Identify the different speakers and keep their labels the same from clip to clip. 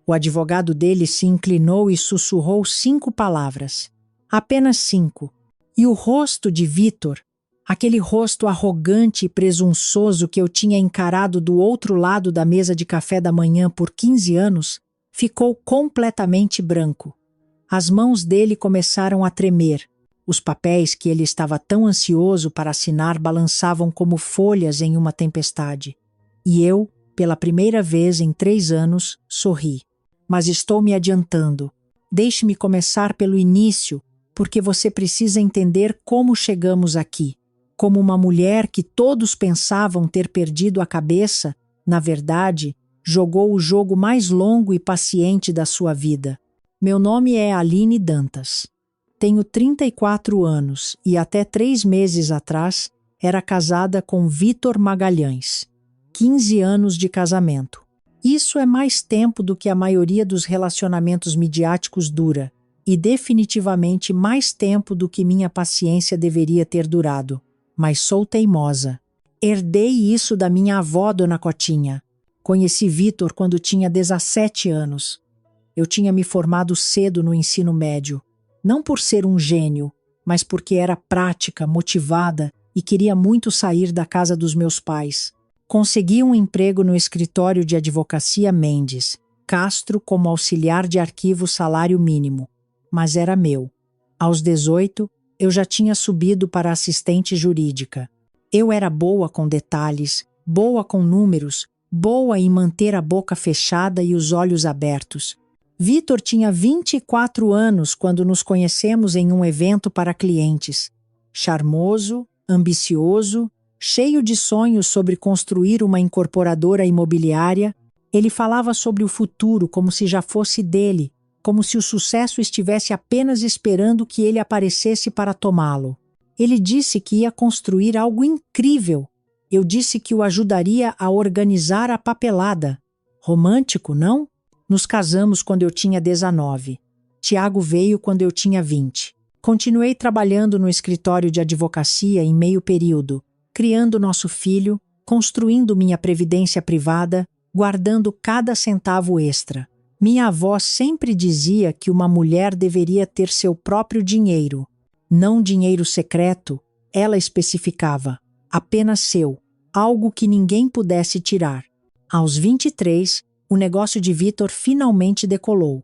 Speaker 1: O advogado dele se inclinou e sussurrou 5 palavras. Apenas 5. E o rosto de Vitor, aquele rosto arrogante e presunçoso que eu tinha encarado do outro lado da mesa de café da manhã por 15 anos, ficou completamente branco. As mãos dele começaram a tremer. Os papéis que ele estava tão ansioso para assinar balançavam como folhas em uma tempestade. E eu, pela primeira vez em 3 anos, sorri. Mas estou me adiantando. Deixe-me começar pelo início, porque você precisa entender como chegamos aqui. Como uma mulher que todos pensavam ter perdido a cabeça, na verdade, jogou o jogo mais longo e paciente da sua vida. Meu nome é Aline Dantas. Tenho 34 anos e até 3 meses atrás era casada com Vitor Magalhães. 15 anos de casamento. Isso é mais tempo do que a maioria dos relacionamentos midiáticos dura, e definitivamente mais tempo do que minha paciência deveria ter durado. Mas sou teimosa. Herdei isso da minha avó, Dona Cotinha. Conheci Vitor quando tinha 17 anos. Eu tinha me formado cedo no ensino médio. Não por ser um gênio, mas porque era prática, motivada e queria muito sair da casa dos meus pais. Consegui um emprego no escritório de advocacia Mendes, Castro como auxiliar de arquivo salário mínimo, mas era meu. Aos 18, eu já tinha subido para assistente jurídica. Eu era boa com detalhes, boa com números, boa em manter a boca fechada e os olhos abertos. Vitor tinha 24 anos quando nos conhecemos em um evento para clientes. Charmoso, ambicioso, cheio de sonhos sobre construir uma incorporadora imobiliária, ele falava sobre o futuro como se já fosse dele, como se o sucesso estivesse apenas esperando que ele aparecesse para tomá-lo. Ele disse que ia construir algo incrível. Eu disse que o ajudaria a organizar a papelada. Romântico, não? Nos casamos quando eu tinha 19. Tiago veio quando eu tinha 20. Continuei trabalhando no escritório de advocacia em meio período, criando nosso filho, construindo minha previdência privada, guardando cada centavo extra. Minha avó sempre dizia que uma mulher deveria ter seu próprio dinheiro. Não dinheiro secreto, ela especificava, apenas seu, algo que ninguém pudesse tirar. Aos 23, o negócio de Vitor finalmente decolou.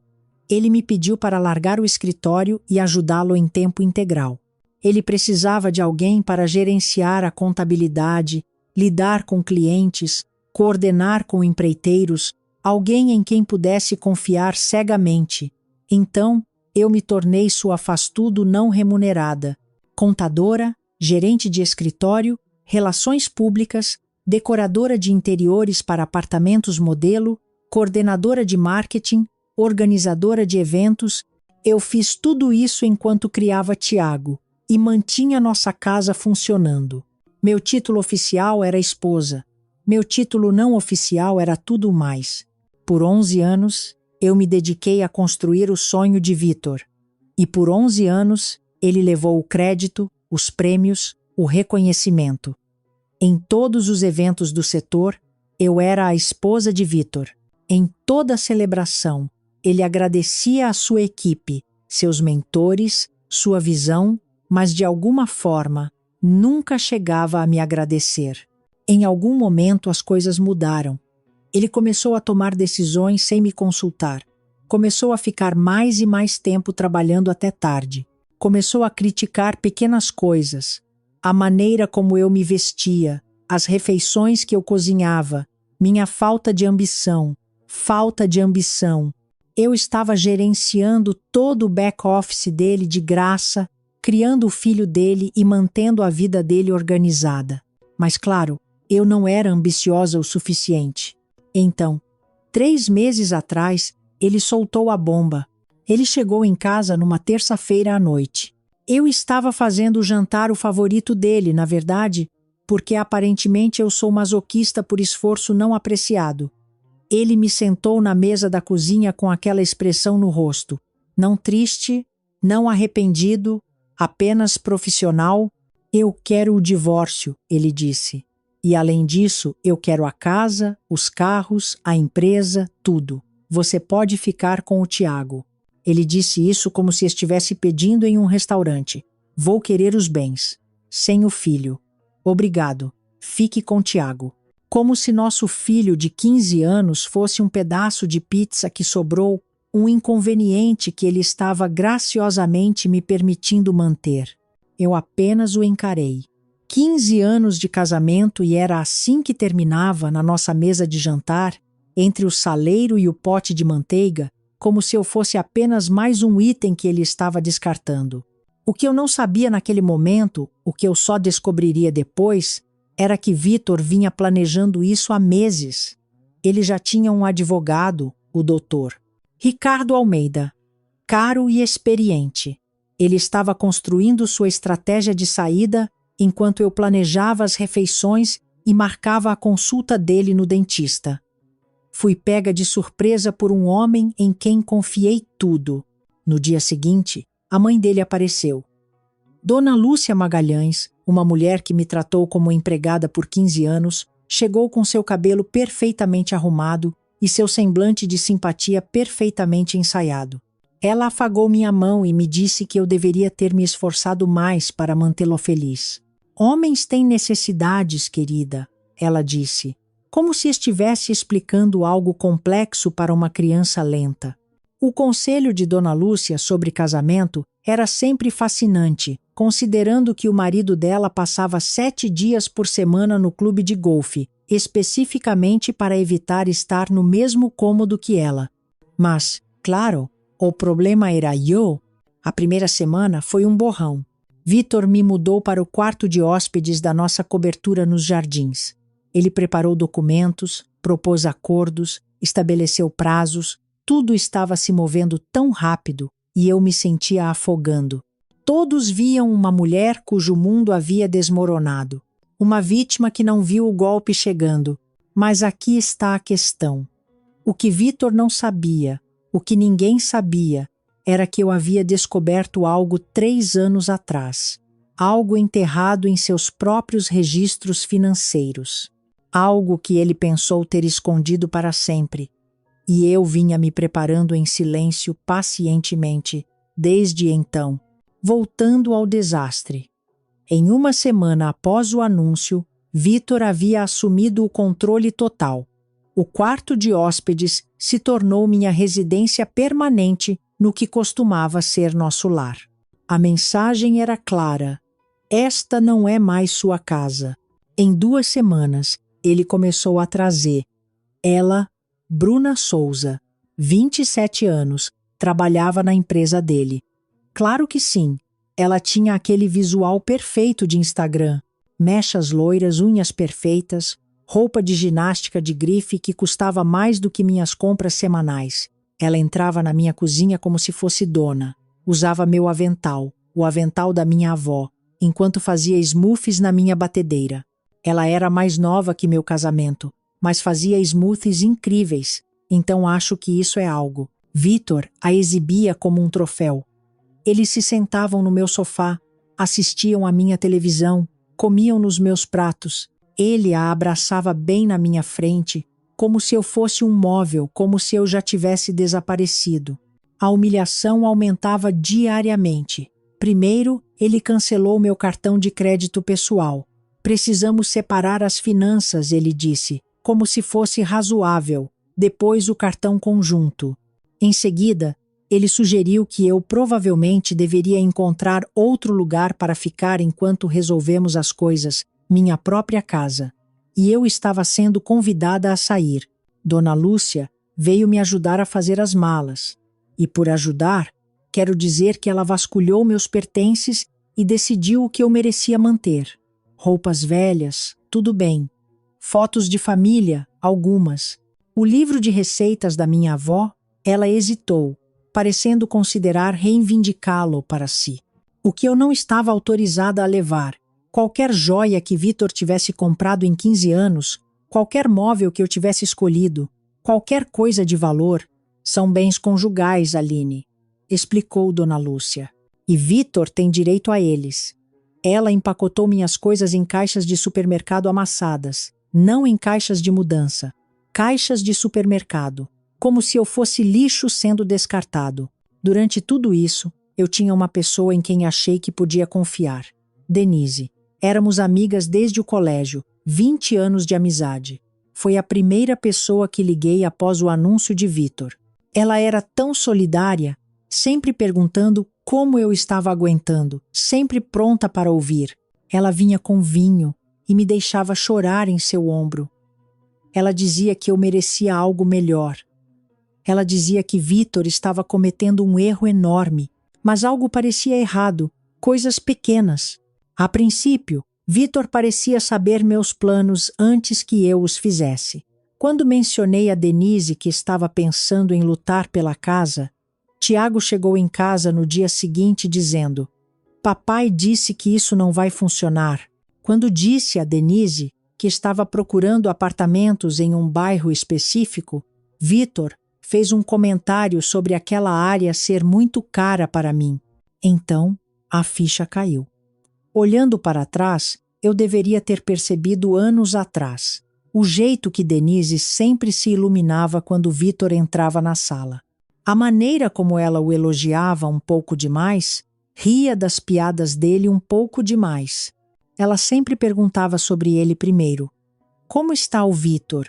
Speaker 1: Ele me pediu para largar o escritório e ajudá-lo em tempo integral. Ele precisava de alguém para gerenciar a contabilidade, lidar com clientes, coordenar com empreiteiros, alguém em quem pudesse confiar cegamente. Então, eu me tornei sua faz-tudo não remunerada, contadora, gerente de escritório, relações públicas, decoradora de interiores para apartamentos modelo, coordenadora de marketing, organizadora de eventos. Eu fiz tudo isso enquanto criava Tiago e mantinha nossa casa funcionando. Meu título oficial era esposa. Meu título não oficial era tudo mais. Por 11 anos, eu me dediquei a construir o sonho de Vitor. E por 11 anos, ele levou o crédito, os prêmios, o reconhecimento. Em todos os eventos do setor, eu era a esposa de Vitor. Em toda celebração, ele agradecia a sua equipe, seus mentores, sua visão, mas de alguma forma, nunca chegava a me agradecer. Em algum momento as coisas mudaram. Ele começou a tomar decisões sem me consultar. Começou a ficar mais e mais tempo trabalhando até tarde. Começou a criticar pequenas coisas. A maneira como eu me vestia, as refeições que eu cozinhava, minha falta de ambição. Eu estava gerenciando todo o back-office dele de graça, criando o filho dele e mantendo a vida dele organizada. Mas claro, eu não era ambiciosa o suficiente. Então, 3 meses atrás, ele soltou a bomba. Ele chegou em casa numa terça-feira à noite. Eu estava fazendo o jantar o favorito dele, na verdade, porque aparentemente eu sou masoquista por esforço não apreciado. Ele me sentou na mesa da cozinha com aquela expressão no rosto. Não triste, não arrependido, apenas profissional. Eu quero o divórcio, ele disse. E além disso, eu quero a casa, os carros, a empresa, tudo. Você pode ficar com o Tiago. Ele disse isso como se estivesse pedindo em um restaurante. Vou querer os bens. Sem o filho. Obrigado. Fique com Tiago. Como se nosso filho de 15 anos fosse um pedaço de pizza que sobrou, um inconveniente que ele estava graciosamente me permitindo manter. Eu apenas o encarei. 15 anos de casamento e era assim que terminava na nossa mesa de jantar, entre o saleiro e o pote de manteiga, como se eu fosse apenas mais um item que ele estava descartando. O que eu não sabia naquele momento, o que eu só descobriria depois, era que Vitor vinha planejando isso há meses. Ele já tinha um advogado, o doutor Ricardo Almeida, caro e experiente. Ele estava construindo sua estratégia de saída enquanto eu planejava as refeições e marcava a consulta dele no dentista. Fui pega de surpresa por um homem em quem confiei tudo. No dia seguinte, a mãe dele apareceu. Dona Lúcia Magalhães, uma mulher que me tratou como empregada por 15 anos, chegou com seu cabelo perfeitamente arrumado e seu semblante de simpatia perfeitamente ensaiado. Ela afagou minha mão e me disse que eu deveria ter me esforçado mais para mantê-lo feliz. Homens têm necessidades, querida, ela disse, como se estivesse explicando algo complexo para uma criança lenta. O conselho de Dona Lúcia sobre casamento era sempre fascinante, considerando que o marido dela passava 7 dias por semana no clube de golfe, especificamente para evitar estar no mesmo cômodo que ela. Mas, claro, o problema era eu. A primeira semana foi um borrão. Vitor me mudou para o quarto de hóspedes da nossa cobertura nos jardins. Ele preparou documentos, propôs acordos, estabeleceu prazos, tudo estava se movendo tão rápido e eu me sentia afogando. Todos viam uma mulher cujo mundo havia desmoronado. Uma vítima que não viu o golpe chegando. Mas aqui está a questão. O que Vitor não sabia, o que ninguém sabia, era que eu havia descoberto algo 3 anos atrás. Algo enterrado em seus próprios registros financeiros. Algo que ele pensou ter escondido para sempre. E eu vinha me preparando em silêncio pacientemente, desde então, voltando ao desastre. Em uma semana após o anúncio, Vitor havia assumido o controle total. O quarto de hóspedes se tornou minha residência permanente no que costumava ser nosso lar. A mensagem era clara. Esta não é mais sua casa. Em 2 semanas, ele começou a trazer. Ela, Bruna Souza, 27 anos, trabalhava na empresa dele. Claro que sim, ela tinha aquele visual perfeito de Instagram. Mechas loiras, unhas perfeitas, roupa de ginástica de grife que custava mais do que minhas compras semanais. Ela entrava na minha cozinha como se fosse dona. Usava meu avental, o avental da minha avó, enquanto fazia smoothies na minha batedeira. Ela era mais nova que meu casamento, mas fazia smoothies incríveis, então acho que isso é algo. Vitor a exibia como um troféu. Eles se sentavam no meu sofá, assistiam à minha televisão, comiam nos meus pratos. Ele a abraçava bem na minha frente, como se eu fosse um móvel, como se eu já tivesse desaparecido. A humilhação aumentava diariamente. Primeiro, ele cancelou meu cartão de crédito pessoal. Precisamos separar as finanças, ele disse, como se fosse razoável. Depois o cartão conjunto. Em seguida, ele sugeriu que eu provavelmente deveria encontrar outro lugar para ficar enquanto resolvemos as coisas, minha própria casa. E eu estava sendo convidada a sair. Dona Lúcia veio me ajudar a fazer as malas. E por ajudar, quero dizer que ela vasculhou meus pertences e decidiu o que eu merecia manter. Roupas velhas, tudo bem. Fotos de família, algumas. O livro de receitas da minha avó, ela hesitou, parecendo considerar reivindicá-lo para si. O que eu não estava autorizada a levar. Qualquer joia que Vitor tivesse comprado em 15 anos, qualquer móvel que eu tivesse escolhido, qualquer coisa de valor, são bens conjugais, Aline, explicou Dona Lúcia. E Vitor tem direito a eles. Ela empacotou minhas coisas em caixas de supermercado amassadas, não em caixas de mudança. Caixas de supermercado. como se eu fosse lixo sendo descartado. Durante tudo isso, eu tinha uma pessoa em quem achei que podia confiar. Denise. Éramos amigas desde o colégio, 20 anos de amizade. Foi a primeira pessoa que liguei após o anúncio de Vitor. Ela era tão solidária, sempre perguntando como eu estava aguentando, sempre pronta para ouvir. Ela vinha com vinho e me deixava chorar em seu ombro. Ela dizia que eu merecia algo melhor. Ela dizia que Vitor estava cometendo um erro enorme, mas algo parecia errado, coisas pequenas. A princípio, Vitor parecia saber meus planos antes que eu os fizesse. Quando mencionei a Denise que estava pensando em lutar pela casa, Tiago chegou em casa no dia seguinte dizendo: "Papai disse que isso não vai funcionar." Quando disse a Denise que estava procurando apartamentos em um bairro específico, Vitor fez um comentário sobre aquela área ser muito cara para mim. Então, a ficha caiu. Olhando para trás, eu deveria ter percebido anos atrás o jeito que Denise sempre se iluminava quando Vitor entrava na sala. A maneira como ela o elogiava um pouco demais, ria das piadas dele um pouco demais. Ela sempre perguntava sobre ele primeiro. Como está o Vitor?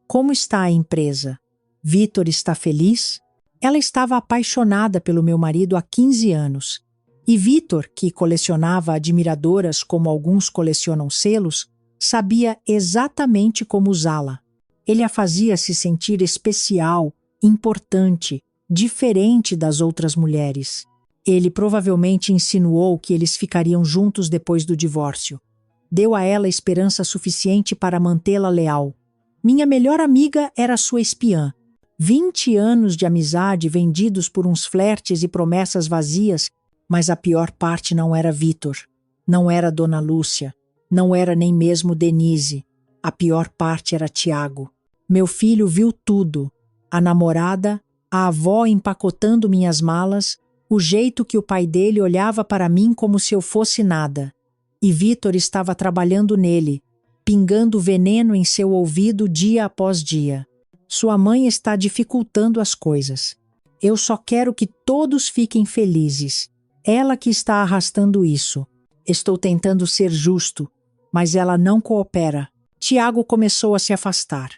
Speaker 1: Como está a empresa? Vitor está feliz? Ela estava apaixonada pelo meu marido há 15 anos. E Vitor, que colecionava admiradoras como alguns colecionam selos, sabia exatamente como usá-la. Ele a fazia se sentir especial, importante, diferente das outras mulheres. Ele provavelmente insinuou que eles ficariam juntos depois do divórcio. Deu a ela esperança suficiente para mantê-la leal. Minha melhor amiga era sua espiã. 20 anos de amizade vendidos por uns flertes e promessas vazias, mas a pior parte não era Vitor, não era Dona Lúcia, não era nem mesmo Denise. A pior parte era Tiago. Meu filho viu tudo. A namorada, a avó empacotando minhas malas, o jeito que o pai dele olhava para mim como se eu fosse nada. E Vitor estava trabalhando nele, pingando veneno em seu ouvido dia após dia. Sua mãe está dificultando as coisas. Eu só quero que todos fiquem felizes. Ela que está arrastando isso. Estou tentando ser justo, mas ela não coopera. Tiago começou a se afastar.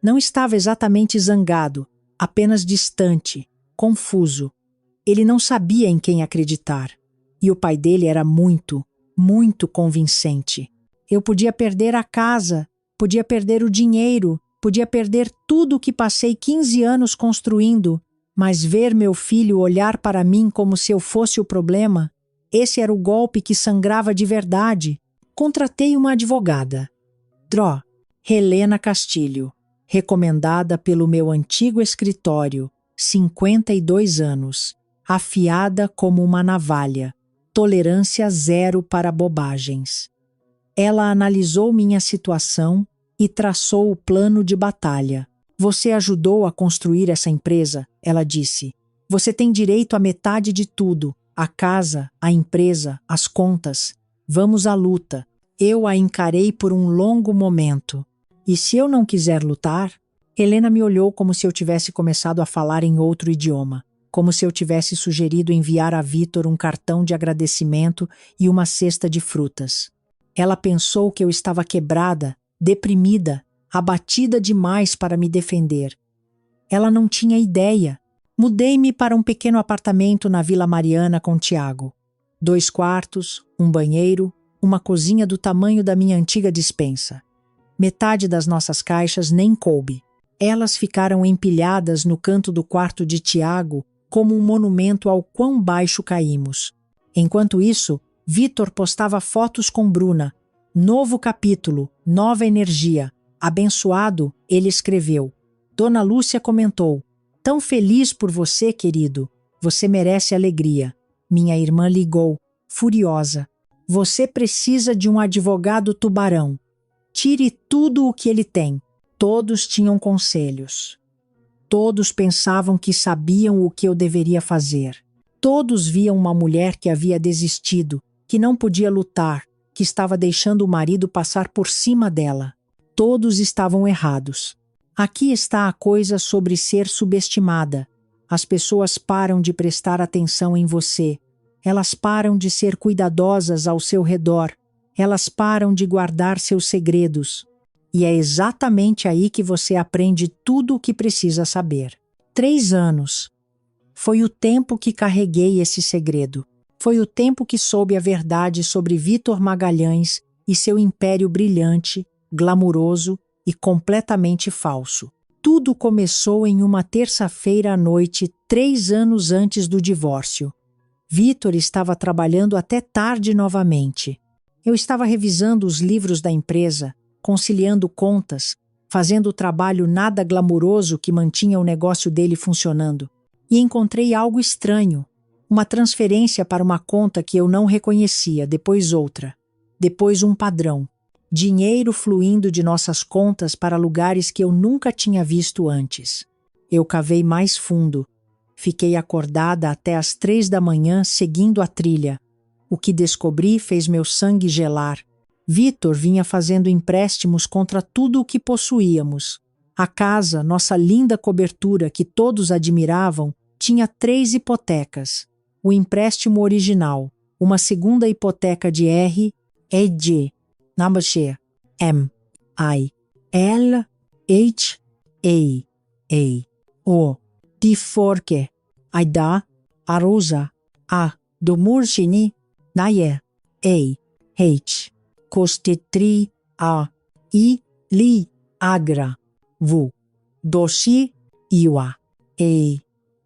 Speaker 1: Não estava exatamente zangado, apenas distante, confuso. Ele não sabia em quem acreditar. E o pai dele era muito, muito convincente. Eu podia perder a casa, podia perder o dinheiro, podia perder tudo o que passei 15 anos construindo, mas ver meu filho olhar para mim como se eu fosse o problema, esse era o golpe que sangrava de verdade. Contratei uma advogada. Dró, Helena Castilho, recomendada pelo meu antigo escritório, 52 anos, afiada como uma navalha, tolerância zero para bobagens. Ela analisou minha situação e traçou o plano de batalha. Você ajudou a construir essa empresa, ela disse. Você tem direito à metade de tudo, a casa, a empresa, as contas. Vamos à luta. Eu a encarei por um longo momento. E se eu não quiser lutar? Helena me olhou como se eu tivesse começado a falar em outro idioma, como se eu tivesse sugerido enviar a Vitor um cartão de agradecimento e uma cesta de frutas. Ela pensou que eu estava quebrada, deprimida, abatida demais para me defender. Ela não tinha ideia. Mudei-me para um pequeno apartamento na Vila Mariana com Tiago. 2 quartos, um banheiro, uma cozinha do tamanho da minha antiga despensa. Metade das nossas caixas nem coube. Elas ficaram empilhadas no canto do quarto de Tiago como um monumento ao quão baixo caímos. Enquanto isso, Vitor postava fotos com Bruna. Novo capítulo, nova energia. Abençoado, ele escreveu. Dona Lúcia comentou. Tão feliz por você, querido. Você merece alegria. Minha irmã ligou, furiosa. Você precisa de um advogado tubarão. Tire tudo o que ele tem. Todos tinham conselhos. Todos pensavam que sabiam o que eu deveria fazer. Todos viam uma mulher que havia desistido, que não podia lutar, que estava deixando o marido passar por cima dela. Todos estavam errados. Aqui está a coisa sobre ser subestimada. As pessoas param de prestar atenção em você. Elas param de ser cuidadosas ao seu redor. Elas param de guardar seus segredos. E é exatamente aí que você aprende tudo o que precisa saber. 3 anos. Foi o tempo que carreguei esse segredo. Foi o tempo que soube a verdade sobre Vítor Magalhães e seu império brilhante, glamuroso e completamente falso. Tudo começou em uma terça-feira à noite, 3 anos antes do divórcio. Vítor estava trabalhando até tarde novamente. Eu estava revisando os livros da empresa, conciliando contas, fazendo o trabalho nada glamuroso que mantinha o negócio dele funcionando. E encontrei algo estranho. Uma transferência para uma conta que eu não reconhecia, depois outra. Depois um padrão. Dinheiro fluindo de nossas contas para lugares que eu nunca tinha visto antes. Eu cavei mais fundo. Fiquei acordada até às 3 da manhã seguindo a trilha. O que descobri fez meu sangue gelar. Vítor vinha fazendo empréstimos contra tudo o que possuíamos. A casa, nossa linda cobertura que todos admiravam, tinha 3 hipotecas. O empréstimo original, uma segunda hipoteca de R e G, Namaste, M, I, L, H, A, O, de Forke, Aida, Arosa, A, do Murchini, Naye, A, H, Kostetri, A, I, Li, Agra, Vu, Doshi, Iwa, E,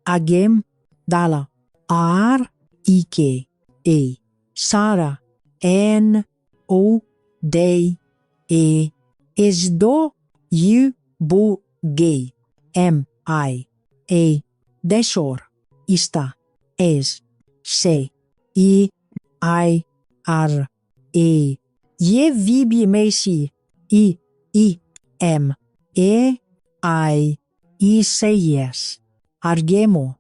Speaker 1: Agem, Dala, Ar, Ike, E, Sara, N, O, Dei, E, Esdo, Yu, Bu, Gay, M, I, A, Deshor, Ista, Es, Se, I, R, E, Ye, Vibi, Meisi, I, M, E, I, say yes. Argemo,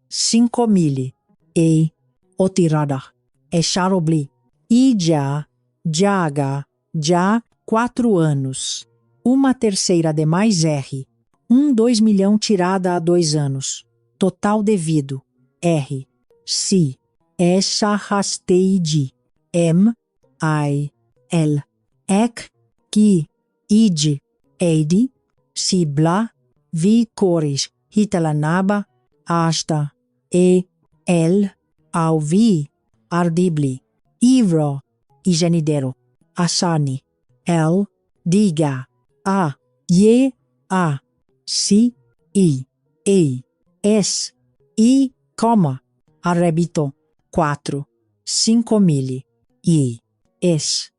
Speaker 1: 5 mil, E, Otirada, E, Charobli, I, Jaga, 4 anos. Uma terceira de mais R. 2 milhão tirada há 2 anos. Total devido. R. Si. Essa rasteide. M. I. L. Ek. Ki. Id. Eide. Sibla. Vi cores. Hitalanaba. Asta. E. L. Alvi. Ardibli. Ivro. Igenidero. Asani. L. Diga. A. Ye. A. Si. I. E. S. I. Coma. Arrebito. 4. 5 mil. I. S.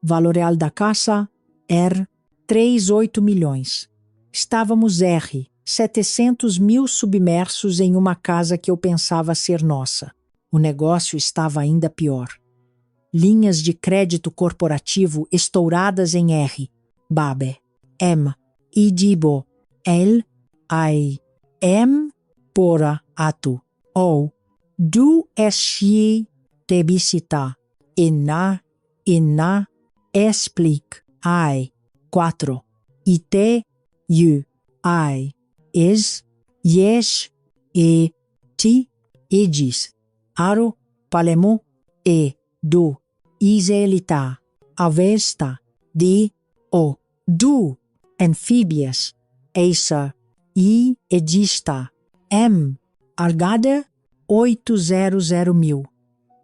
Speaker 1: Valor real da casa. R. 3,8 milhões. Estávamos R. 700 mil submersos em uma casa que eu pensava ser nossa. O negócio estava ainda pior. Linhas de crédito corporativo estouradas em R. Babe. M. Idibo. L. I. M. Pora. Atu. O. Du. Eschi. Tebisita. Ina. Explic. I. 4. Ite. U. I. Is. Yes. E. Ti. Edis. Aro. Palemo. E. Do. Iselita. Avesta. De. O. Du. Anfíbias. Eisa. I. Edista. M. Argada. 800 mil.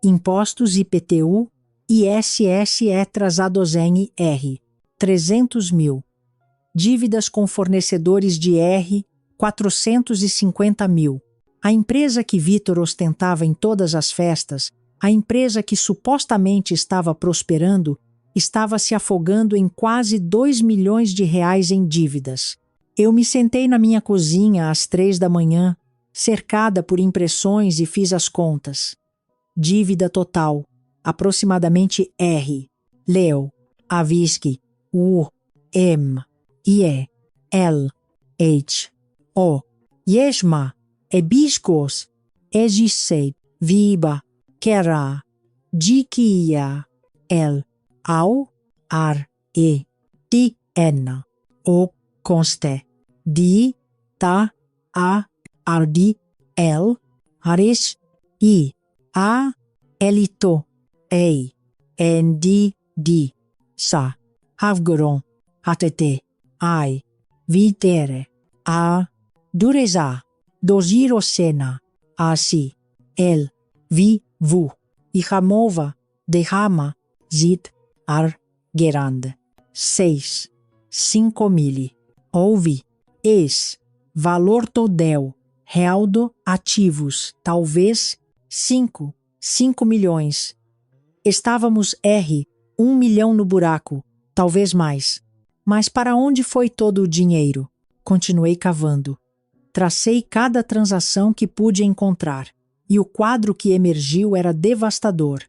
Speaker 1: Impostos IPTU. ISSE trazadosen R. 300 mil. Dívidas com fornecedores de R. 450 mil. A empresa que Vítor ostentava em todas as festas, a empresa que supostamente estava prosperando, estava se afogando em quase 2 milhões de reais em dívidas. Eu me sentei na minha cozinha às 3 da manhã, cercada por impressões e fiz as contas. Dívida total, aproximadamente R. Leo, Avisque, U, M, IE, L, H, O, Yesma, Ebiscos, Egisei, Viba, Kera, Dikia, L, Au, Ar, E, Ti, N, O, conste, di, ta, a, ardi, el, haris, i, a, elito, ei, endi, di, sa, havgoron, hatete, ai, vitere, a, dureza, dozirosena, asi, el, vi, vu, ihamova, derrama, zit, ar, gerand. 6. 5.000. Ouvi, ex, valor todel, realdo, ativos, talvez, 5 milhões. Estávamos 1 milhão no buraco, talvez mais. Mas para onde foi todo o dinheiro? Continuei cavando. Tracei cada transação que pude encontrar, e o quadro que emergiu era devastador.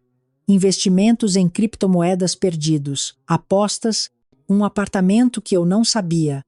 Speaker 1: Investimentos em criptomoedas perdidos, apostas, um apartamento que eu não sabia,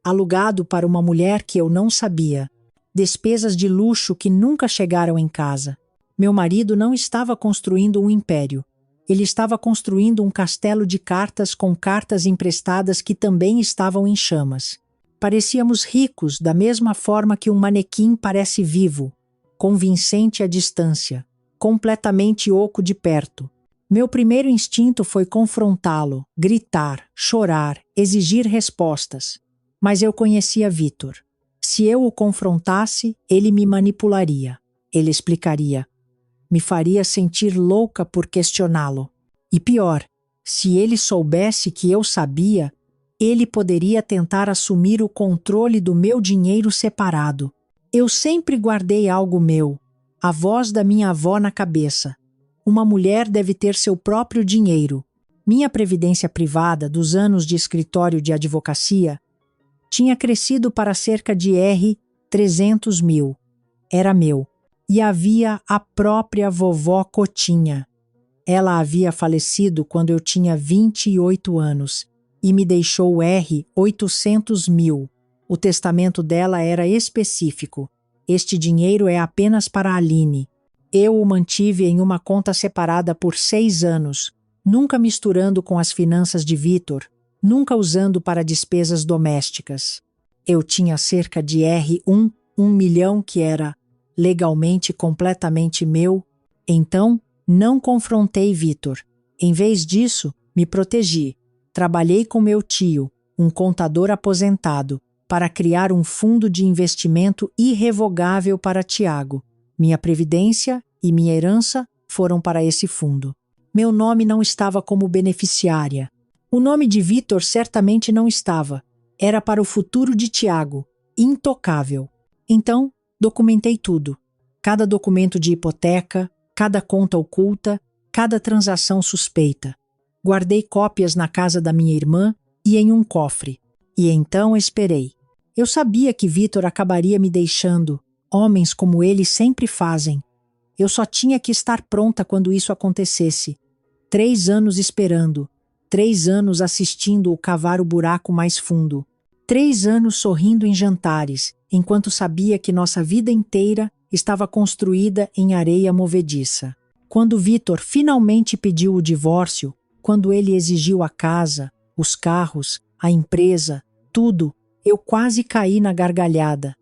Speaker 1: alugado para uma mulher que eu não sabia, despesas de luxo que nunca chegaram em casa. Meu marido não estava construindo um império. Ele estava construindo um castelo de cartas com cartas emprestadas que também estavam em chamas. Parecíamos ricos da mesma forma que um manequim parece vivo, convincente à distância, completamente oco de perto. Meu primeiro instinto foi confrontá-lo, gritar, chorar, exigir respostas. Mas eu conhecia Vitor. Se eu o confrontasse, ele me manipularia. Ele explicaria. Me faria sentir louca por questioná-lo. E pior, se ele soubesse que eu sabia, ele poderia tentar assumir o controle do meu dinheiro separado. Eu sempre guardei algo meu, a voz da minha avó na cabeça. Uma mulher deve ter seu próprio dinheiro. Minha previdência privada dos anos de escritório de advocacia tinha crescido para cerca de 300 mil. Era meu. E havia a própria vovó Cotinha. Ela havia falecido quando eu tinha 28 anos e me deixou 800 mil. O testamento dela era específico. Este dinheiro é apenas para a Aline. Eu o mantive em uma conta separada por 6 anos, nunca misturando com as finanças de Vitor, nunca usando para despesas domésticas. Eu tinha cerca de 1 milhão que era legalmente completamente meu, então não confrontei Vitor. Em vez disso, me protegi. Trabalhei com meu tio, um contador aposentado, para criar um fundo de investimento irrevogável para Tiago. Minha previdência e minha herança foram para esse fundo. Meu nome não estava como beneficiária. O nome de Vitor certamente não estava. Era para o futuro de Tiago, intocável. Então, documentei tudo. Cada documento de hipoteca, cada conta oculta, cada transação suspeita. Guardei cópias na casa da minha irmã e em um cofre. E então esperei. Eu sabia que Vitor acabaria me deixando. Homens como ele sempre fazem. Eu só tinha que estar pronta quando isso acontecesse. 3 anos esperando. 3 anos assistindo-o cavar o buraco mais fundo. 3 anos sorrindo em jantares, enquanto sabia que nossa vida inteira estava construída em areia movediça. Quando Vitor finalmente pediu o divórcio, quando ele exigiu a casa, os carros, a empresa, tudo, eu quase caí na gargalhada.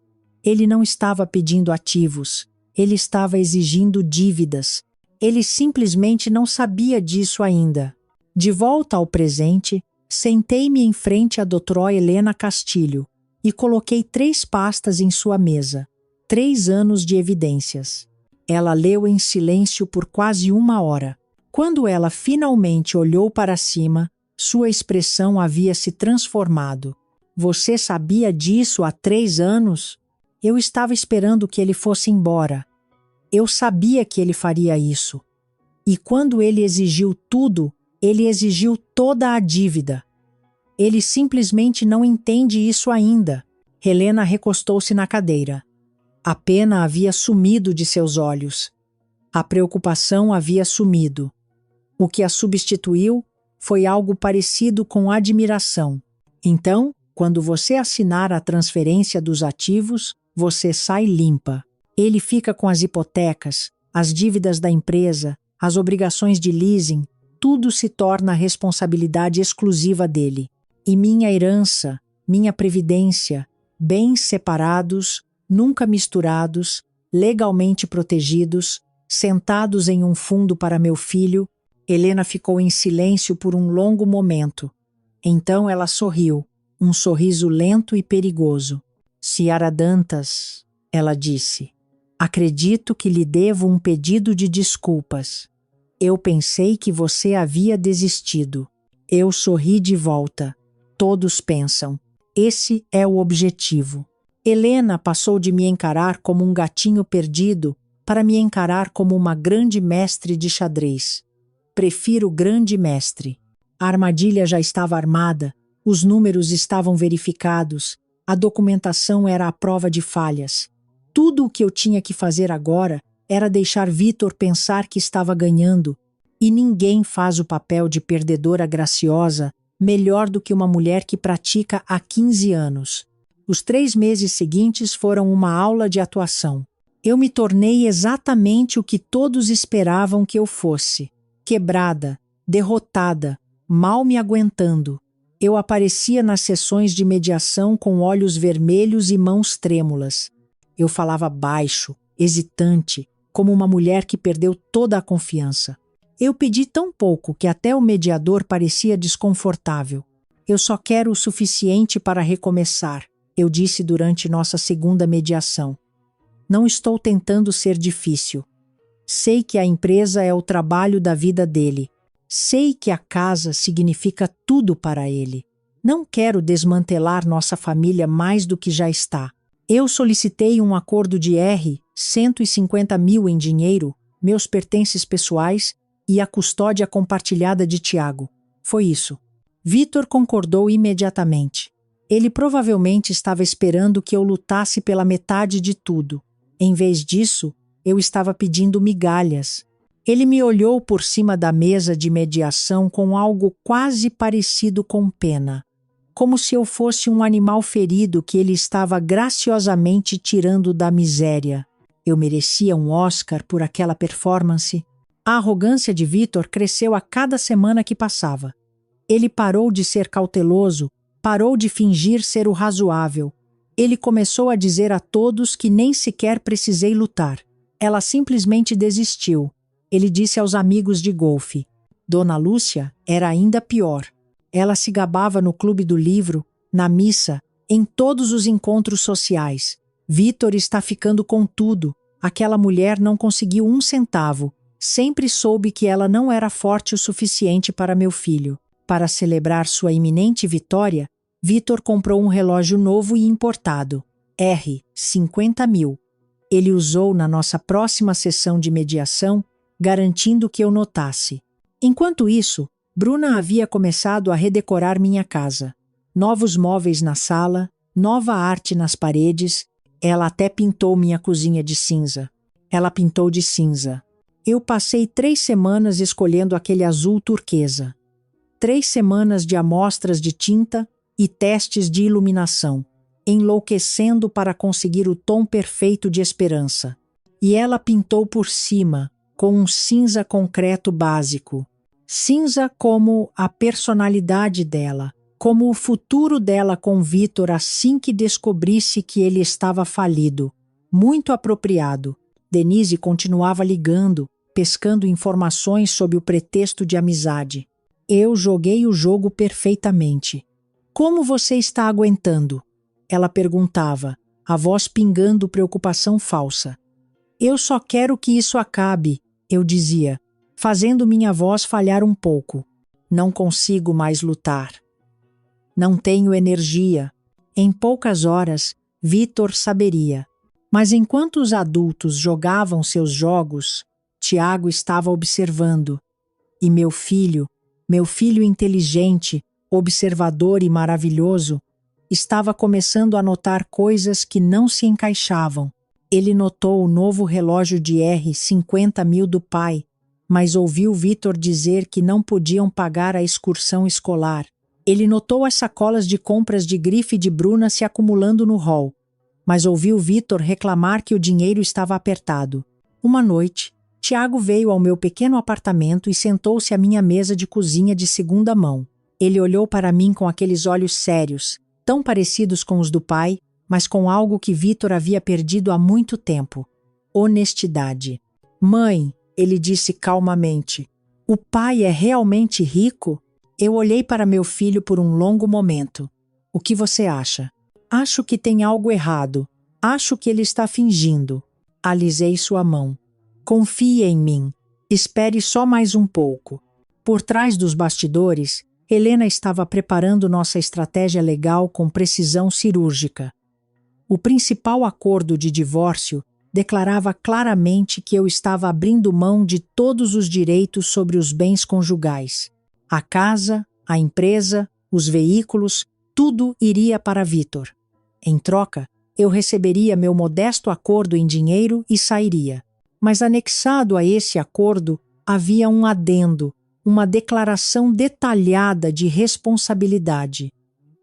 Speaker 1: Ele não estava pedindo ativos, ele estava exigindo dívidas. Ele simplesmente não sabia disso ainda. De volta ao presente, sentei-me em frente à doutora Helena Castilho e coloquei 3 pastas em sua mesa. 3 anos de evidências. Ela leu em silêncio por quase 1 hora. Quando ela finalmente olhou para cima, sua expressão havia se transformado. Você sabia disso há 3 anos? Eu estava esperando que ele fosse embora. Eu sabia que ele faria isso. E quando ele exigiu tudo, ele exigiu toda a dívida. Ele simplesmente não entende isso ainda. Helena recostou-se na cadeira. A pena havia sumido de seus olhos. A preocupação havia sumido. O que a substituiu foi algo parecido com admiração. Então, quando você assinar a transferência dos ativos, você sai limpa. Ele fica com as hipotecas, as dívidas da empresa, as obrigações de leasing, tudo se torna responsabilidade exclusiva dele. E minha herança, minha previdência, bens separados, nunca misturados, legalmente protegidos, sentados em um fundo para meu filho. Helena ficou em silêncio por um longo momento. Então ela sorriu, um sorriso lento e perigoso. Ciara Dantas, ela disse, acredito que lhe devo um pedido de desculpas. Eu pensei que você havia desistido. Eu sorri de volta. Todos pensam. Esse é o objetivo. Helena passou de me encarar como um gatinho perdido para me encarar como uma grande mestre de xadrez. Prefiro grande mestre. A armadilha já estava armada, os números estavam verificados, a documentação era a prova de falhas. Tudo o que eu tinha que fazer agora era deixar Vitor pensar que estava ganhando, e ninguém faz o papel de perdedora graciosa melhor do que uma mulher que pratica há 15 anos. Os 3 meses seguintes foram uma aula de atuação. Eu me tornei exatamente o que todos esperavam que eu fosse. Quebrada, derrotada, mal me aguentando. Eu aparecia nas sessões de mediação com olhos vermelhos e mãos trêmulas. Eu falava baixo, hesitante, como uma mulher que perdeu toda a confiança. Eu pedi tão pouco que até o mediador parecia desconfortável. Eu só quero o suficiente para recomeçar, eu disse durante nossa segunda mediação. Não estou tentando ser difícil. Sei que a empresa é o trabalho da vida dele. Sei que a casa significa tudo para ele. Não quero desmantelar nossa família mais do que já está. Eu solicitei um acordo de R, 150 mil em dinheiro, meus pertences pessoais e a custódia compartilhada de Tiago. Foi isso. Vitor concordou imediatamente. Ele provavelmente estava esperando que eu lutasse pela metade de tudo. Em vez disso, eu estava pedindo migalhas. Ele me olhou por cima da mesa de mediação com algo quase parecido com pena, como se eu fosse um animal ferido que ele estava graciosamente tirando da miséria. Eu merecia um Oscar por aquela performance. A arrogância de Vitor cresceu a cada semana que passava. Ele parou de ser cauteloso, parou de fingir ser o razoável. Ele começou a dizer a todos que nem sequer precisei lutar. Ela simplesmente desistiu. Ele disse aos amigos de golfe. Dona Lúcia era ainda pior. Ela se gabava no clube do livro, na missa, em todos os encontros sociais. Vitor está ficando com tudo. Aquela mulher não conseguiu 1 centavo. Sempre soube que ela não era forte o suficiente para meu filho. Para celebrar sua iminente vitória, Vitor comprou um relógio novo e importado. R, 50 mil. Ele usou na nossa próxima sessão de mediação, garantindo que eu notasse. Enquanto isso, Bruna havia começado a redecorar minha casa. Novos móveis na sala, nova arte nas paredes. Ela até pintou minha cozinha de cinza. Ela pintou de cinza. Eu passei 3 semanas escolhendo aquele azul turquesa. 3 semanas de amostras de tinta e testes de iluminação, enlouquecendo para conseguir o tom perfeito de esperança. E ela pintou por cima, com um cinza concreto básico. Cinza como a personalidade dela, como o futuro dela com Vitor assim que descobrisse que ele estava falido. Muito apropriado. Denise continuava ligando, pescando informações sob o pretexto de amizade. Eu joguei o jogo perfeitamente. Como você está aguentando? Ela perguntava, a voz pingando preocupação falsa. Eu só quero que isso acabe, eu dizia, fazendo minha voz falhar um pouco. Não consigo mais lutar. Não tenho energia. Em poucas horas, Vitor saberia. Mas enquanto os adultos jogavam seus jogos, Tiago estava observando. E meu filho inteligente, observador e maravilhoso, estava começando a notar coisas que não se encaixavam. Ele notou o novo relógio de R, 50 mil do pai, mas ouviu Vitor dizer que não podiam pagar a excursão escolar. Ele notou as sacolas de compras de grife de Bruna se acumulando no hall, mas ouviu Vitor reclamar que o dinheiro estava apertado. Uma noite, Tiago veio ao meu pequeno apartamento e sentou-se à minha mesa de cozinha de segunda mão. Ele olhou para mim com aqueles olhos sérios, tão parecidos com os do pai, mas com algo que Vitor havia perdido há muito tempo: honestidade. Mãe, ele disse calmamente, o pai é realmente rico? Eu olhei para meu filho por um longo momento. O que você acha? Acho que tem algo errado. Acho que ele está fingindo. Alisei sua mão. Confie em mim. Espere só mais um pouco. Por trás dos bastidores, Helena estava preparando nossa estratégia legal com precisão cirúrgica. O principal acordo de divórcio declarava claramente que eu estava abrindo mão de todos os direitos sobre os bens conjugais. A casa, a empresa, os veículos, tudo iria para Vitor. Em troca, eu receberia meu modesto acordo em dinheiro e sairia. Mas anexado a esse acordo havia um adendo, uma declaração detalhada de responsabilidade.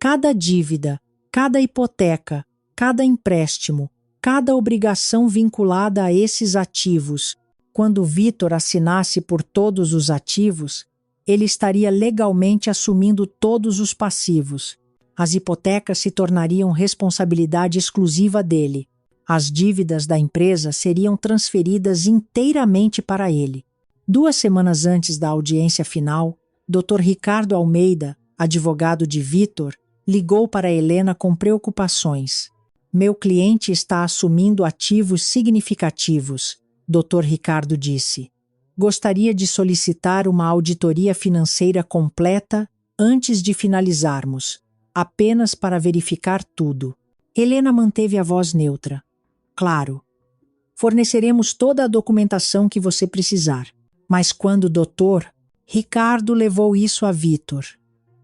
Speaker 1: Cada dívida, cada hipoteca, cada empréstimo, cada obrigação vinculada a esses ativos. Quando Vitor assinasse por todos os ativos, ele estaria legalmente assumindo todos os passivos. As hipotecas se tornariam responsabilidade exclusiva dele. As dívidas da empresa seriam transferidas inteiramente para ele. 2 semanas antes da audiência final, Dr. Ricardo Almeida, advogado de Vitor, ligou para Helena com preocupações. Meu cliente está assumindo ativos significativos, Dr. Ricardo disse. Gostaria de solicitar uma auditoria financeira completa antes de finalizarmos, apenas para verificar tudo. Helena manteve a voz neutra. Claro. Forneceremos toda a documentação que você precisar. Mas quando o Dr. Ricardo levou isso a Vitor,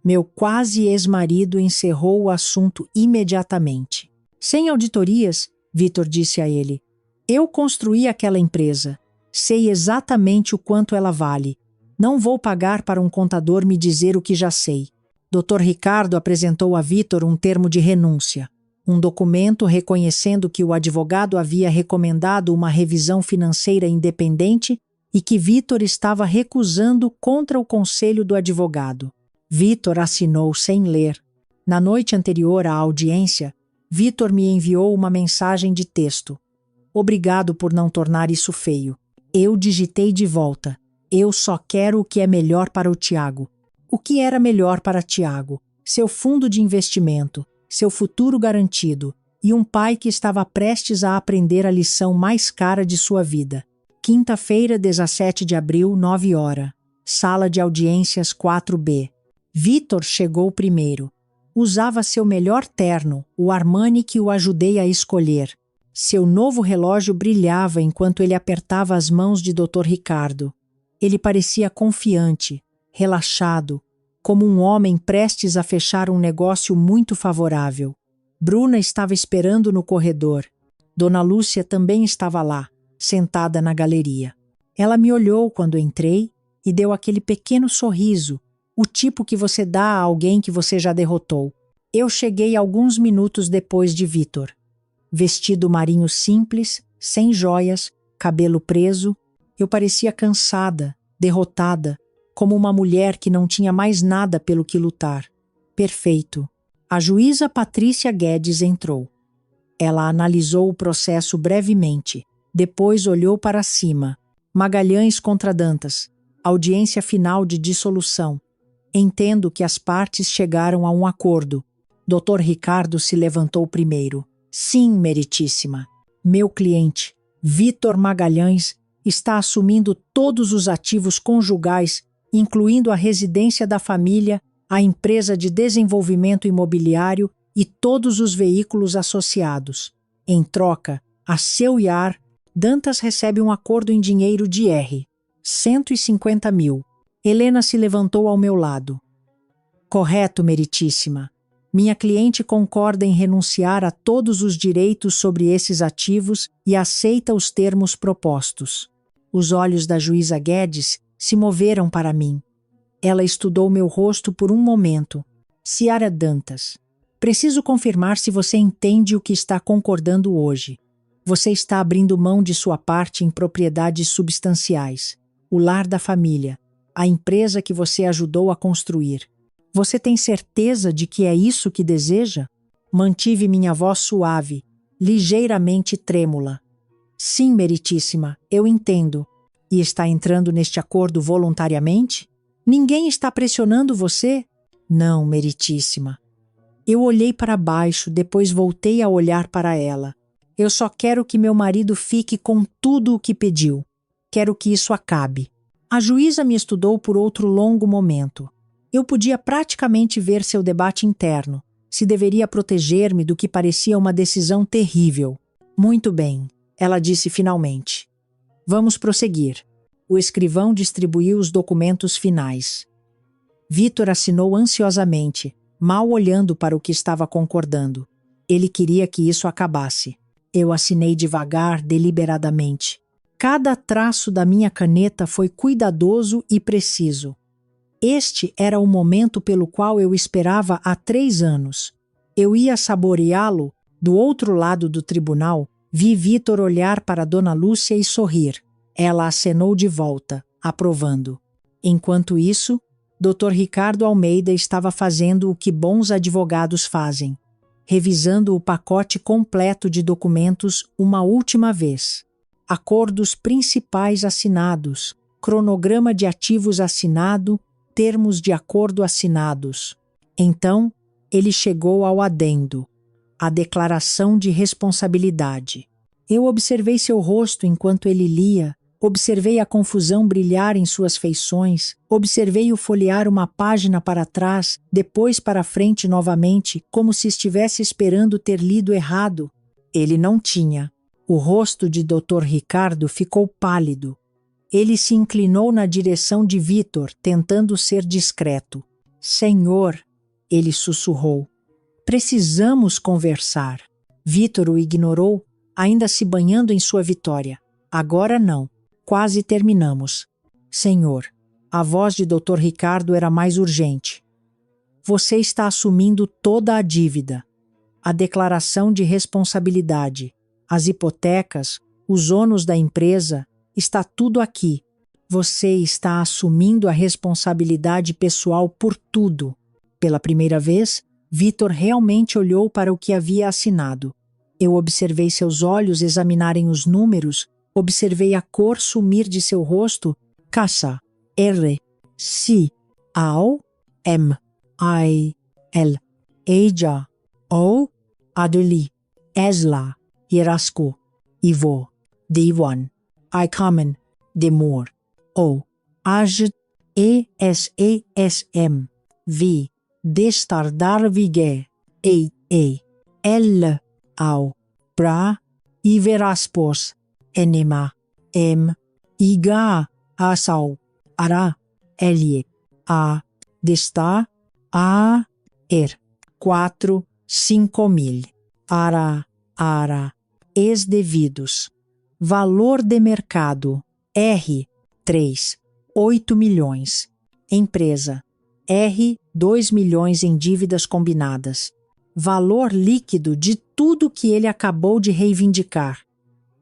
Speaker 1: meu quase ex-marido encerrou o assunto imediatamente. Sem auditorias, Vitor disse a ele, eu construí aquela empresa. Sei exatamente o quanto ela vale. Não vou pagar para um contador me dizer o que já sei. Dr. Ricardo apresentou a Vitor um termo de renúncia, um documento reconhecendo que o advogado havia recomendado uma revisão financeira independente e que Vitor estava recusando contra o conselho do advogado. Vitor assinou sem ler. Na noite anterior à audiência, Vitor me enviou uma mensagem de texto. Obrigado por não tornar isso feio. Eu digitei de volta. Eu só quero o que é melhor para o Tiago. O que era melhor para Tiago? Seu fundo de investimento, seu futuro garantido e um pai que estava prestes a aprender a lição mais cara de sua vida. Quinta-feira, 17 de abril, 9 horas. Sala de audiências 4B. Vitor chegou primeiro. Usava seu melhor terno, o Armani que o ajudei a escolher. Seu novo relógio brilhava enquanto ele apertava as mãos de Dr. Ricardo. Ele parecia confiante, relaxado, como um homem prestes a fechar um negócio muito favorável. Bruna estava esperando no corredor. Dona Lúcia também estava lá, sentada na galeria. Ela me olhou quando entrei e deu aquele pequeno sorriso, o tipo que você dá a alguém que você já derrotou. Eu cheguei alguns minutos depois de Vitor. Vestido marinho simples, sem joias, cabelo preso, eu parecia cansada, derrotada, como uma mulher que não tinha mais nada pelo que lutar. Perfeito. A juíza Patrícia Guedes entrou. Ela analisou o processo brevemente. Depois olhou para cima. Magalhães contra Dantas. Audiência final de dissolução. Entendo que as partes chegaram a um acordo. Dr. Ricardo se levantou primeiro. Sim, meritíssima. Meu cliente, Vitor Magalhães, está assumindo todos os ativos conjugais, incluindo a residência da família, a empresa de desenvolvimento imobiliário e todos os veículos associados. Em troca, a seu IAR, Dantas recebe um acordo em dinheiro de R$ 150 mil. Helena se levantou ao meu lado. Correto, meritíssima. Minha cliente concorda em renunciar a todos os direitos sobre esses ativos e aceita os termos propostos. Os olhos da juíza Guedes se moveram para mim. Ela estudou meu rosto por um momento. Ciara Dantas, preciso confirmar se você entende o que está concordando hoje. Você está abrindo mão de sua parte em propriedades substanciais, o lar da família, a empresa que você ajudou a construir. Você tem certeza de que é isso que deseja? Mantive minha voz suave, ligeiramente trêmula. Sim, meritíssima, eu entendo. E está entrando neste acordo voluntariamente? Ninguém está pressionando você? Não, meritíssima. Eu olhei para baixo, depois voltei a olhar para ela. Eu só quero que meu marido fique com tudo o que pediu. Quero que isso acabe. A juíza me estudou por outro longo momento. Eu podia praticamente ver seu debate interno, se deveria proteger-me do que parecia uma decisão terrível. Muito bem, ela disse finalmente. Vamos prosseguir. O escrivão distribuiu os documentos finais. Vitor assinou ansiosamente, mal olhando para o que estava concordando. Ele queria que isso acabasse. Eu assinei devagar, deliberadamente. Cada traço da minha caneta foi cuidadoso e preciso. Este era o momento pelo qual eu esperava há 3 anos. Eu ia saboreá-lo. Do outro lado do tribunal, vi Vitor olhar para Dona Lúcia e sorrir. Ela acenou de volta, aprovando. Enquanto isso, Dr. Ricardo Almeida estava fazendo o que bons advogados fazem, revisando o pacote completo de documentos uma última vez. Acordos principais assinados, cronograma de ativos assinado, termos de acordo assinados. Então, ele chegou ao adendo, a declaração de responsabilidade. Eu observei seu rosto enquanto ele lia, observei a confusão brilhar em suas feições, observei-o folhear uma página para trás, depois para frente novamente, como se estivesse esperando ter lido errado. Ele não tinha. O rosto de Dr. Ricardo ficou pálido. Ele se inclinou na direção de Vitor, tentando ser discreto. Senhor, ele sussurrou. Precisamos conversar. Vitor o ignorou, ainda se banhando em sua vitória. Agora não. Quase terminamos. Senhor, a voz de Dr. Ricardo era mais urgente. Você está assumindo toda a dívida. A declaração de responsabilidade, as hipotecas, os ônus da empresa, está tudo aqui. Você está assumindo a responsabilidade pessoal por tudo. Pela primeira vez, Vitor realmente olhou para o que havia assinado. Eu observei seus olhos examinarem os números, observei a cor sumir de seu rosto. Caixa, R, C, AU, M, I, L, Eja, O, Adeli, Esla, Yerasco, Ivo, Devon, Ikamen, Demor, O, Aj, ESESM, V, Destardar Vigé, L, Au, Pra, Iveraspos, Enema, M, Iga, Asau, Ara, Elie, A, Desta, A, 4, 5 mil, Ara, ex-devidos. Valor de mercado, R, 3, 8 milhões. Empresa, R, 2 milhões em dívidas combinadas. Valor líquido de tudo que ele acabou de reivindicar.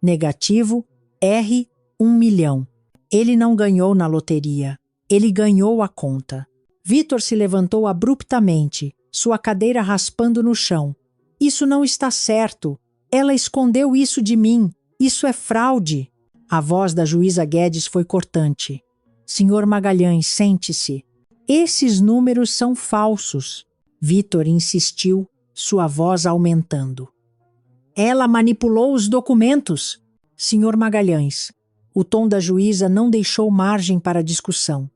Speaker 1: Negativo, R, 1 milhão. Ele não ganhou na loteria. Ele ganhou a conta. Vitor se levantou abruptamente, sua cadeira raspando no chão. Isso não está certo. Ela escondeu isso de mim. Isso é fraude. A voz da juíza Guedes foi cortante. Senhor Magalhães, sente-se. Esses números são falsos. Vitor insistiu, sua voz aumentando. Ela manipulou os documentos. Senhor Magalhães, o tom da juíza não deixou margem para discussão.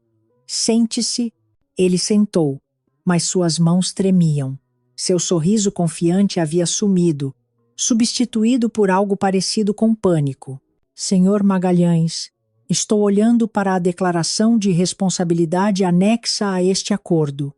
Speaker 1: Sente-se. Ele sentou, mas suas mãos tremiam. Seu sorriso confiante havia sumido, substituído por algo parecido com pânico. Senhor Magalhães, estou olhando para a declaração de responsabilidade anexa a este acordo.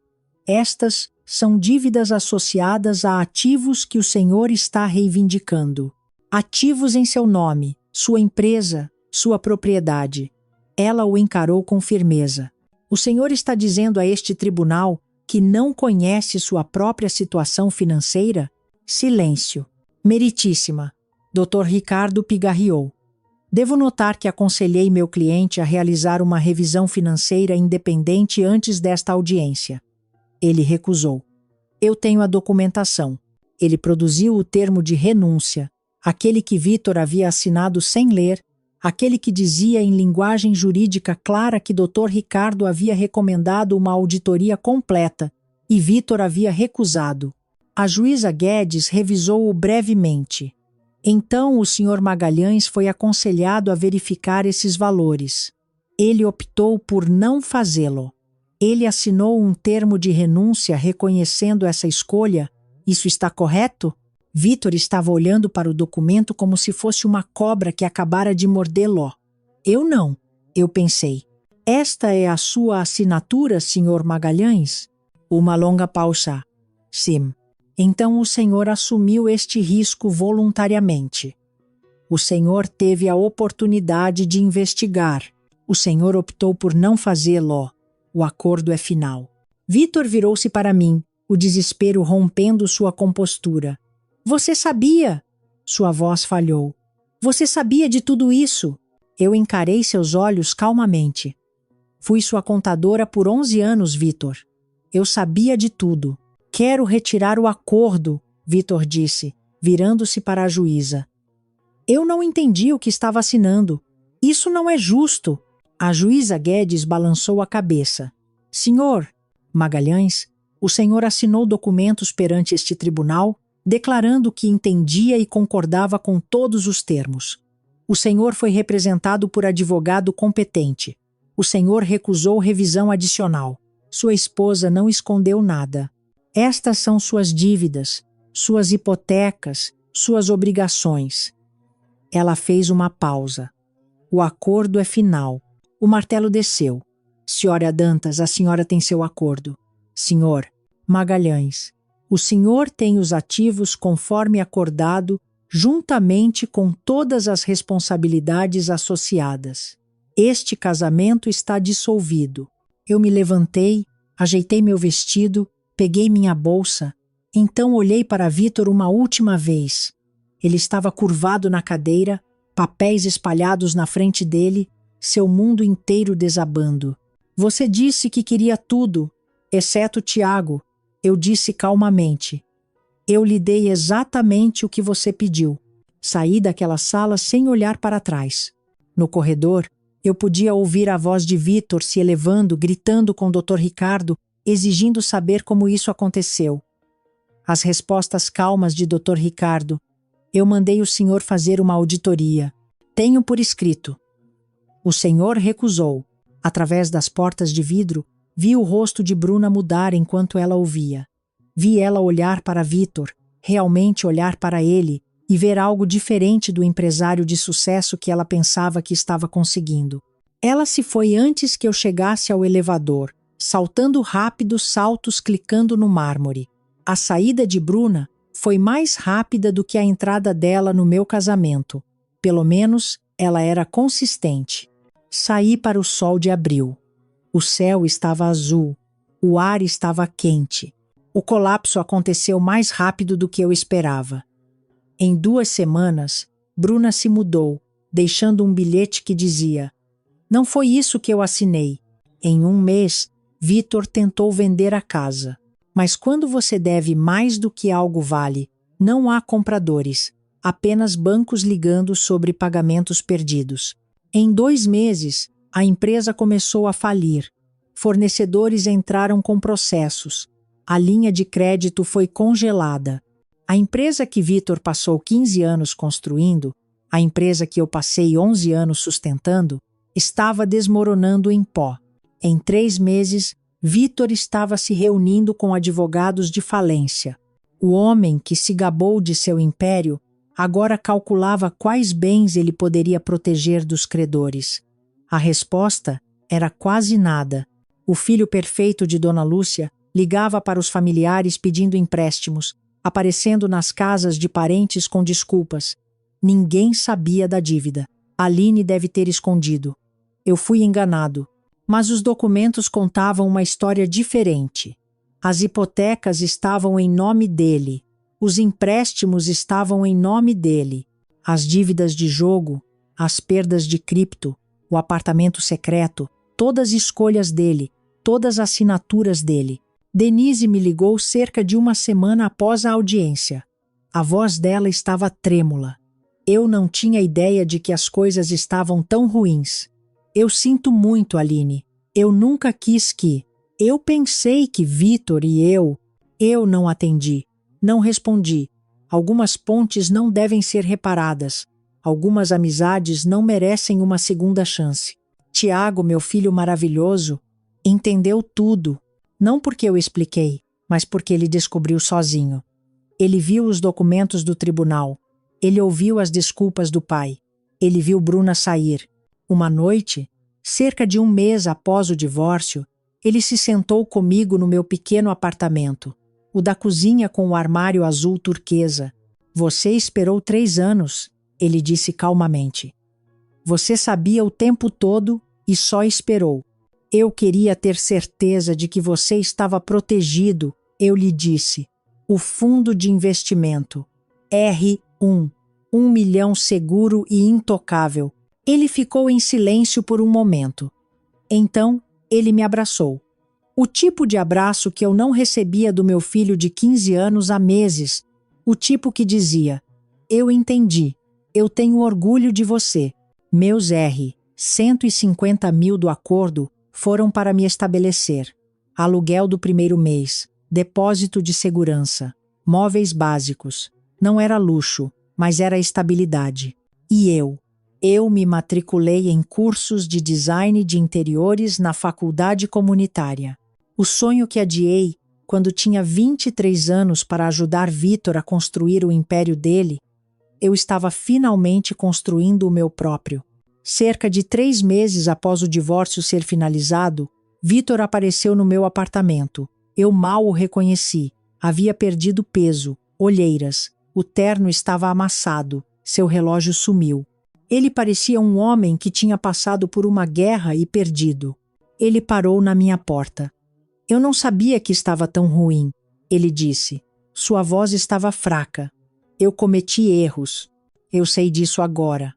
Speaker 1: Estas são dívidas associadas a ativos que o senhor está reivindicando. Ativos em seu nome, sua empresa, sua propriedade. Ela o encarou com firmeza. O senhor está dizendo a este tribunal que não conhece sua própria situação financeira? Silêncio. Meritíssima. Dr. Ricardo pigarreou. Devo notar que aconselhei meu cliente a realizar uma revisão financeira independente antes desta audiência. Ele recusou. Eu tenho a documentação. Ele produziu o termo de renúncia, aquele que Vitor havia assinado sem ler, aquele que dizia em linguagem jurídica clara que Dr. Ricardo havia recomendado uma auditoria completa e Vitor havia recusado. A juíza Guedes revisou-o brevemente. Então o Sr. Magalhães foi aconselhado a verificar esses valores. Ele optou por não fazê-lo. Ele assinou um termo de renúncia reconhecendo essa escolha. Isso está correto? Vitor estava olhando para o documento como se fosse uma cobra que acabara de mordê-lo. Eu não, eu pensei. Esta é a sua assinatura, Sr. Magalhães? Uma longa pausa. Sim. Então o senhor assumiu este risco voluntariamente. O senhor teve a oportunidade de investigar. O senhor optou por não fazê-lo. O acordo é final. Vitor virou-se para mim, o desespero rompendo sua compostura. Você sabia? Sua voz falhou. Você sabia de tudo isso? Eu encarei seus olhos calmamente. Fui sua contadora por 11 anos, Vitor. Eu sabia de tudo. Quero retirar o acordo, Vitor disse, virando-se para a juíza. Eu não entendi o que estava assinando. Isso não é justo. A juíza Guedes balançou a cabeça. Senhor Magalhães, o senhor assinou documentos perante este tribunal, declarando que entendia e concordava com todos os termos. O senhor foi representado por advogado competente. O senhor recusou revisão adicional. Sua esposa não escondeu nada. Estas são suas dívidas, suas hipotecas, suas obrigações. Ela fez uma pausa. O acordo é final. O martelo desceu. Senhora Dantas, a senhora tem seu acordo. Senhor Magalhães, o senhor tem os ativos conforme acordado, juntamente com todas as responsabilidades associadas. Este casamento está dissolvido. Eu me levantei, ajeitei meu vestido, peguei minha bolsa, então olhei para Vitor uma última vez. Ele estava curvado na cadeira, papéis espalhados na frente dele, seu mundo inteiro desabando. Você disse que queria tudo, exceto Tiago. Eu disse calmamente. Eu lhe dei exatamente o que você pediu. Saí daquela sala sem olhar para trás. No corredor, eu podia ouvir a voz de Vitor se elevando, gritando com o Dr. Ricardo, exigindo saber como isso aconteceu. As respostas calmas de Dr. Ricardo. Eu mandei o senhor fazer uma auditoria. Tenho por escrito. O senhor recusou. Através das portas de vidro, vi o rosto de Bruna mudar enquanto ela ouvia. Vi ela olhar para Vitor, realmente olhar para ele e ver algo diferente do empresário de sucesso que ela pensava que estava conseguindo. Ela se foi antes que eu chegasse ao elevador, saltando rápidos saltos clicando no mármore. A saída de Bruna foi mais rápida do que a entrada dela no meu casamento. Pelo menos, ela era consistente. Saí para o sol de abril. O céu estava azul. O ar estava quente. O colapso aconteceu mais rápido do que eu esperava. Em 2 semanas, Bruna se mudou, deixando um bilhete que dizia: não foi isso que eu assinei. Em 1 mês, Vitor tentou vender a casa. Mas quando você deve mais do que algo vale, não há compradores, apenas bancos ligando sobre pagamentos perdidos. Em 2 meses, a empresa começou a falir. Fornecedores entraram com processos. A linha de crédito foi congelada. A empresa que Vitor passou 15 anos construindo, a empresa que eu passei 11 anos sustentando, estava desmoronando em pó. Em 3 meses, Vitor estava se reunindo com advogados de falência. O homem que se gabou de seu império agora calculava quais bens ele poderia proteger dos credores. A resposta era quase nada. O filho perfeito de Dona Lúcia ligava para os familiares pedindo empréstimos, aparecendo nas casas de parentes com desculpas. Ninguém sabia da dívida. Aline deve ter escondido. Eu fui enganado. Mas os documentos contavam uma história diferente. As hipotecas estavam em nome dele. Os empréstimos estavam em nome dele. As dívidas de jogo, as perdas de cripto, o apartamento secreto, todas escolhas dele, todas assinaturas dele. Denise me ligou cerca de 1 semana após a audiência. A voz dela estava trêmula. Eu não tinha ideia de que as coisas estavam tão ruins. Eu sinto muito, Aline. Eu nunca quis que. Eu pensei que Vitor e eu não atendi. Não respondi. Algumas pontes não devem ser reparadas. Algumas amizades não merecem uma segunda chance. Tiago, meu filho maravilhoso, entendeu tudo. Não porque eu expliquei, mas porque ele descobriu sozinho. Ele viu os documentos do tribunal. Ele ouviu as desculpas do pai. Ele viu Bruna sair. Uma noite, cerca de um mês após o divórcio, ele se sentou comigo no meu pequeno apartamento, o da cozinha com o armário azul turquesa. Você esperou 3 anos, ele disse calmamente. Você sabia o tempo todo e só esperou. Eu queria ter certeza de que você estava protegido, eu lhe disse. O fundo de investimento. R1. 1 milhão seguro e intocável. Ele ficou em silêncio por um momento. Então, ele me abraçou. O tipo de abraço que eu não recebia do meu filho de 15 anos há meses. O tipo que dizia, eu entendi, eu tenho orgulho de você. Meus 150 mil do acordo foram para me estabelecer. Aluguel do primeiro mês, depósito de segurança, móveis básicos. Não era luxo, mas era estabilidade. E eu me matriculei em cursos de design de interiores na faculdade comunitária. O sonho que adiei, quando tinha 23 anos para ajudar Vitor a construir o império dele, eu estava finalmente construindo o meu próprio. Cerca de 3 meses após o divórcio ser finalizado, Vitor apareceu no meu apartamento. Eu mal o reconheci. Havia perdido peso, olheiras. O terno estava amassado. Seu relógio sumiu. Ele parecia um homem que tinha passado por uma guerra e perdido. Ele parou na minha porta. Eu não sabia que estava tão ruim, ele disse. Sua voz estava fraca. Eu cometi erros. Eu sei disso agora.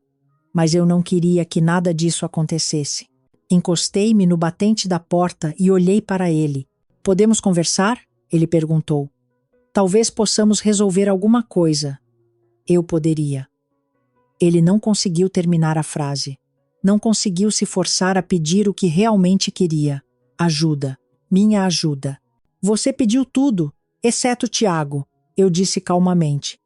Speaker 1: Mas eu não queria que nada disso acontecesse. Encostei-me no batente da porta e olhei para ele. Podemos conversar? Ele perguntou. Talvez possamos resolver alguma coisa. Eu poderia. Ele não conseguiu terminar a frase. Não conseguiu se forçar a pedir o que realmente queria. Ajuda. Minha ajuda. Você pediu tudo, exceto Tiago, eu disse calmamente.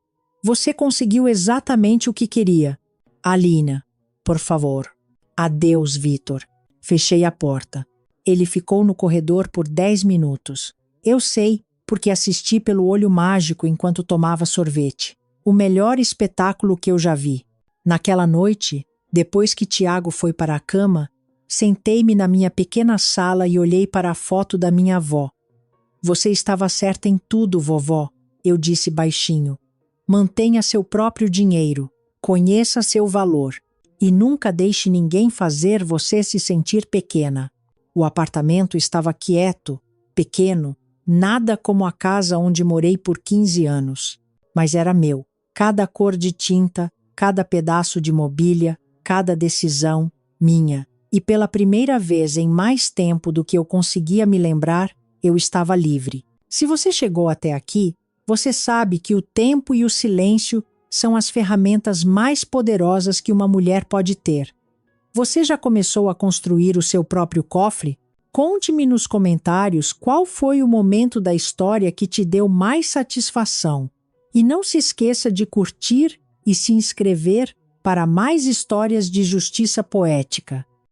Speaker 1: Você conseguiu exatamente o que queria. Alina, por favor. Adeus, Vitor. Fechei a porta. Ele ficou no corredor por 10 minutos. Eu sei, porque assisti pelo olho mágico enquanto tomava sorvete. O melhor espetáculo que eu já vi. Naquela noite, depois que Tiago foi para a cama, sentei-me na minha pequena sala e olhei para a foto da minha avó. Você estava certa em tudo, vovó, eu disse baixinho. Mantenha seu próprio dinheiro, conheça seu valor e nunca deixe ninguém fazer você se sentir pequena. O apartamento estava quieto, pequeno, nada como a casa onde morei por 15 anos. Mas era meu. Cada cor de tinta, cada pedaço de mobília, cada decisão, minha. E pela primeira vez em mais tempo do que eu conseguia me lembrar, eu estava livre. Se você chegou até aqui, você sabe que o tempo e o silêncio são as ferramentas mais poderosas que uma mulher pode ter. Você já começou a construir o seu próprio cofre? Conte-me nos comentários qual foi o momento da história que te deu mais satisfação. E não se esqueça de curtir e se inscrever para mais histórias de justiça poética.